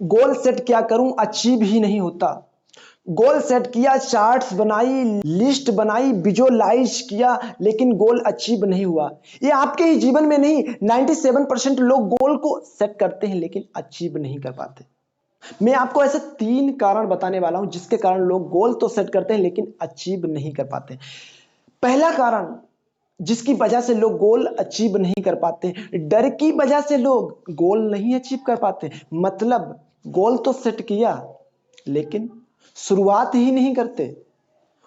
Goal set क्या करूं, achieve ही नहीं होता। गोल सेट किया, चार्ट्स बनाई, लिस्ट बनाई, विजुअलाइज किया, लेकिन गोल अचीव नहीं हुआ। ये आपके ही जीवन में नहीं, 97% लोग गोल को सेट करते हैं लेकिन अचीव नहीं कर पाते। मैं आपको ऐसे 3 कारण बताने वाला हूं जिसके कारण लोग गोल तो सेट करते हैं लेकिन अचीव नहीं कर पाते। पहला कारण जिसकी वजह से लोग गोल अचीव नहीं कर पाते, डर की वजह से लोग गोल नहीं अचीव कर पाते। मतलब गोल तो सेट किया लेकिन शुरुआत ही नहीं करते।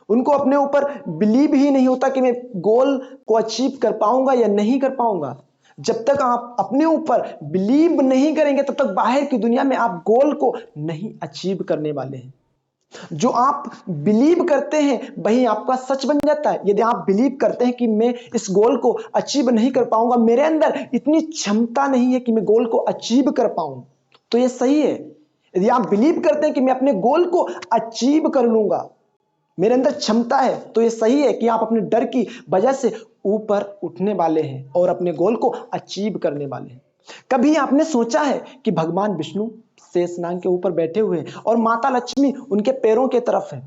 उनको अपने ऊपर बिलीव ही नहीं होता कि मैं गोल को अचीव कर पाऊंगा या नहीं कर पाऊंगा। जब तक आप अपने ऊपर बिलीव नहीं करेंगे तब तक बाहर की दुनिया में आप गोल को नहीं अचीव करने वाले हैं। जो आप बिलीव करते हैं वही आपका सच बन जाता है। यदि आप बिलीव करते हैं कि मैं इस गोल को अचीव नहीं कर पाऊंगा, मेरे अंदर इतनी क्षमता नहीं है कि मैं गोल को अचीव कर पाऊं, तो ये सही है। यदि आप बिलीव करते हैं कि मैं अपने गोल को अचीव कर लूंगा, मेरे अंदर क्षमता है, तो ये सही है कि आप अपने डर की वजह से ऊपर उठने वाले हैं और अपने गोल को अचीव करने वाले हैं। कभी आपने सोचा है कि भगवान विष्णु शेषनाग के ऊपर बैठे हुए हैं और माता लक्ष्मी उनके पैरों के तरफ है।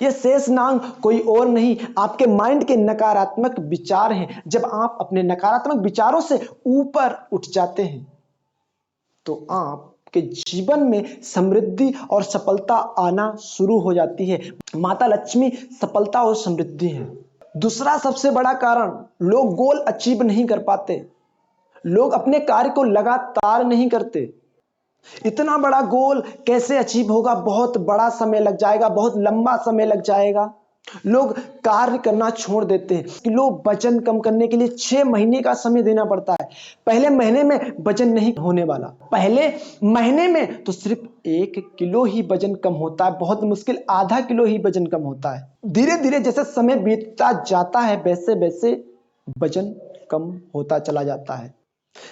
ये शेषनाग कोई और नहीं, आपके माइंड के नकारात्मक विचार हैं। जब आप अपने नकारात्मक विचारों से ऊपर उठ जाते हैं तो आपके जीवन में समृद्धि और सफलता आना शुरू हो जाती है। माता लक्ष्मी सफलता और समृद्धि है। दूसरा सबसे बड़ा कारण लोग गोल अचीव नहीं कर पाते, लोग अपने कार्य को लगातार नहीं करते। इतना बड़ा गोल कैसे अचीव होगा, बहुत बड़ा समय लग जाएगा, बहुत लंबा समय लग जाएगा। लोग कार्य करना छोड़ देते हैं कि लोग वजन कम करने के लिए 6 महीने का समय देना पड़ता है। पहले महीने में वजन नहीं होने वाला, पहले महीने में तो सिर्फ 1 किलो ही वजन कम होता है, बहुत मुश्किल आधा किलो ही वजन कम होता है। धीरे धीरे जैसे समय बीतता जाता है वैसे वैसे वजन कम होता चला जाता है।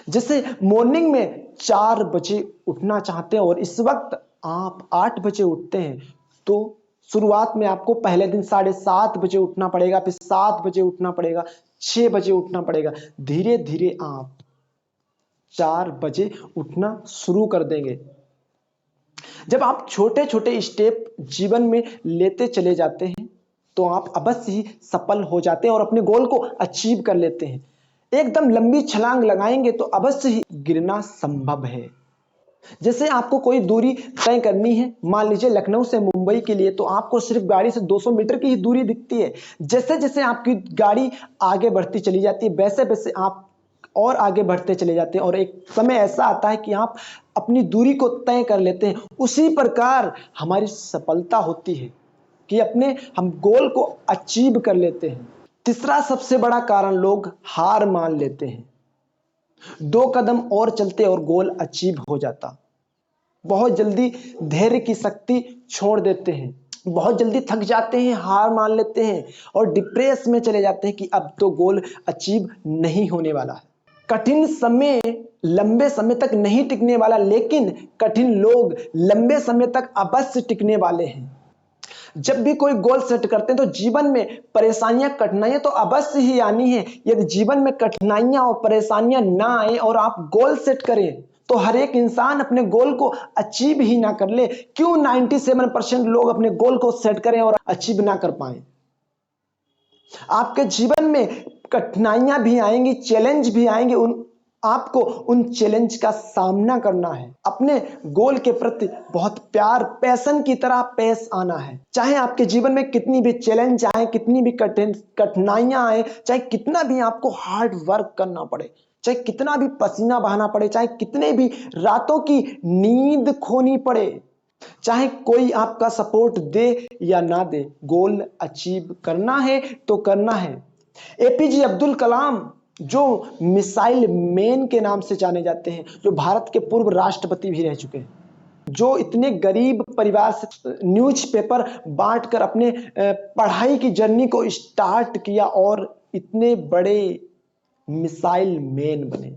जैसे मॉर्निंग में 4 बजे उठना चाहते हैं और इस वक्त आप 8 बजे उठते हैं, तो शुरुआत में आपको पहले दिन 7:30 बजे उठना पड़ेगा, फिर 7 बजे उठना पड़ेगा, 6 बजे उठना पड़ेगा। धीरे धीरे आप 4 बजे उठना शुरू कर देंगे। जब आप छोटे छोटे स्टेप जीवन में लेते चले जाते हैं तो आप अवश्य ही सफल हो जाते हैं और अपने गोल को अचीव कर लेते हैं। एकदम लंबी छलांग लगाएंगे तो अवश्य ही गिरना संभव है। जैसे आपको कोई दूरी तय करनी है, मान लीजिए लखनऊ से मुंबई के लिए, तो आपको सिर्फ गाड़ी से 200 मीटर की ही दूरी दिखती है। जैसे जैसे आपकी गाड़ी आगे बढ़ती चली जाती है वैसे वैसे आप और आगे बढ़ते चले जाते हैं और एक समय ऐसा आता है कि आप अपनी दूरी को तय कर लेते हैं। उसी प्रकार हमारी सफलता होती है कि हम गोल को अचीव कर लेते हैं। तीसरा सबसे बड़ा कारण लोग हार मान लेते हैं। 2 कदम और चलते और गोल अचीव हो जाता। बहुत जल्दी धैर्य की शक्ति छोड़ देते हैं, बहुत जल्दी थक जाते हैं, हार मान लेते हैं और डिप्रेस में चले जाते हैं कि अब तो गोल अचीव नहीं होने वाला है। कठिन समय लंबे समय तक नहीं टिकने वाला, लेकिन कठिन लोग लंबे समय तक अवश्य टिकने वाले हैं। जब भी कोई गोल सेट करते हैं तो जीवन में परेशानियां कठिनाइयां तो अवश्य ही आनी है। यदि जीवन में कठिनाइयां और परेशानियां ना आए और आप गोल सेट करें तो हर एक इंसान अपने गोल को अचीव ही ना कर ले। क्यों 97% लोग अपने गोल को सेट करें और अचीव ना कर पाए? आपके जीवन में कठिनाइयां भी आएंगी, चैलेंज भी आएंगे, आपको उन चैलेंज का सामना करना है। अपने गोल के प्रति बहुत प्यार, पैशन की तरह पेश आना है। चाहे आपके जीवन में कितनी भी चैलेंज आए, कितनी भी कठिनाइयां आए, चाहे कितना भी आपको हार्ड वर्क करना पड़े, चाहे कितना भी पसीना बहाना पड़े, चाहे कितने भी रातों की नींद खोनी पड़े, चाहे कोई आपका सपोर्ट दे या ना दे, गोल अचीव करना है तो करना है। एपीजे अब्दुल कलाम जो मिसाइल मैन के नाम से जाने जाते हैं, जो भारत के पूर्व राष्ट्रपति भी रह चुके हैं, जो इतने गरीब परिवार से न्यूज़पेपर बांटकर अपने पढ़ाई की जर्नी को स्टार्ट किया और इतने बड़े मिसाइल मैन बने।